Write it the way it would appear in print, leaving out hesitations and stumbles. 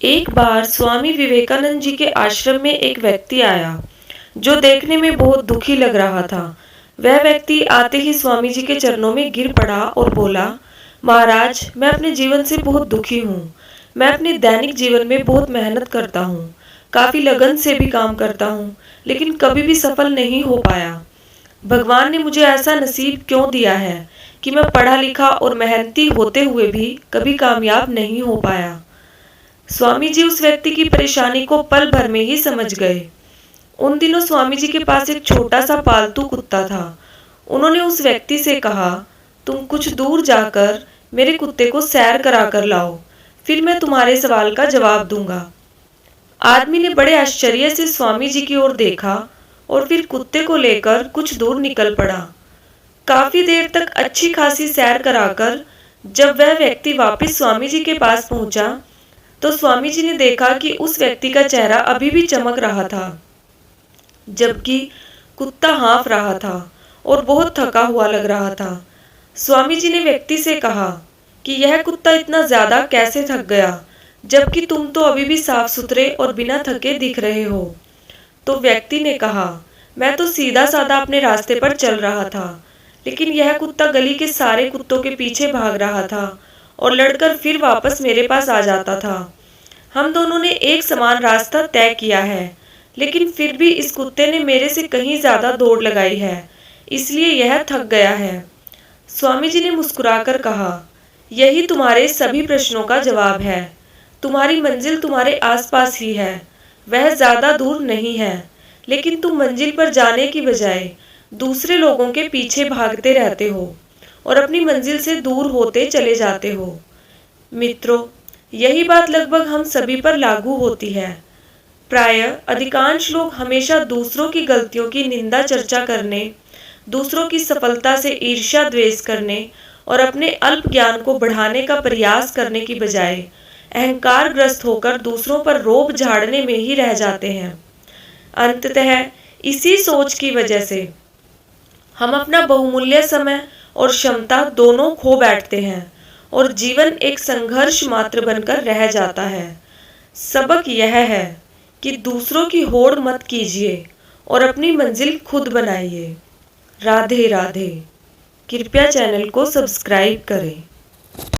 एक बार स्वामी विवेकानंद जी के आश्रम में एक व्यक्ति आया जो देखने में बहुत दुखी लग रहा था। वह व्यक्ति आते ही स्वामी जी के चरणों में गिर पड़ा और बोला, महाराज, मैं अपने जीवन से बहुत दुखी हूँ। मैं अपने दैनिक जीवन में बहुत मेहनत करता हूँ, काफी लगन से भी काम करता हूँ, लेकिन कभी भी सफल नहीं हो पाया। भगवान ने मुझे ऐसा नसीब क्यों दिया है कि मैं पढ़ा लिखा और मेहनती होते हुए भी कभी कामयाब नहीं हो पाया। स्वामी जी उस व्यक्ति की परेशानी को पल भर में ही समझ गए। उन दिनों स्वामी जी के पास एक छोटा सा पालतू कुत्ता था। उन्होंने उस व्यक्ति से कहा, तुम कुछ दूर जाकर मेरे कुत्ते को सैर करा कर लाओ, फिर मैं तुम्हारे सवाल का जवाब दूंगा। आदमी ने बड़े आश्चर्य से स्वामी जी की ओर देखा और फिर कुत्ते को लेकर कुछ दूर निकल पड़ा। काफी देर तक अच्छी खासी सैर कराकर जब वह व्यक्ति वापस स्वामी जी के पास पहुंचा तो स्वामी जी ने देखा कि उस व्यक्ति का चेहरा अभी भी चमक रहा था, जबकि कुत्ता हाँफ रहा था और बहुत थका हुआ लग रहा था। स्वामी जी ने व्यक्ति से कहा कि यह कुत्ता इतना ज्यादा कैसे थक गया, जबकि तुम तो अभी भी साफ सुथरे और बिना थके दिख रहे हो। तो व्यक्ति ने कहा, मैं तो सीधा साधा अपने रास्ते पर चल रहा था, लेकिन यह कुत्ता गली के सारे कुत्तों के पीछे भाग रहा था और लड़कर फिर वापस मेरे पास आ जाता था। हम दोनों ने एक समान रास्ता तय किया है, लेकिन फिर भी इस कुत्ते ने मेरे से कहीं ज्यादा दौड़ लगाई है, इसलिए यह थक गया है। स्वामी जी ने मुस्कुराकर कहा, यही तुम्हारे सभी प्रश्नों का जवाब है। तुम्हारी मंजिल तुम्हारे आसपास ही है, वह ज्यादा दूर नहीं है, लेकिन तुम मंजिल पर जाने की बजाय दूसरे लोगों के पीछे भागते रहते हो और अपनी मंजिल से दूर होते चले जाते हो। मित्रों, यही बात लगभग हम सभी पर लागू होती है। प्रायः अधिकांश लोग हमेशा दूसरों की गलतियों की निंदा चर्चा करने, दूसरों की सफलता से ईर्ष्या द्वेष करने और अपने अल्प ज्ञान को बढ़ाने का प्रयास करने की बजाय अहंकारग्रस्त होकर दूसरों पर रोब झाड़ने में ही रह जाते हैं। अंततः इसी सोच की वजह से हम अपना बहुमूल्य समय और क्षमता दोनों खो बैठते हैं और जीवन एक संघर्ष मात्र बनकर रह जाता है। सबक यह है कि दूसरों की होड़ मत कीजिए और अपनी मंजिल खुद बनाइए। राधे राधे। कृपया चैनल को सब्सक्राइब करें।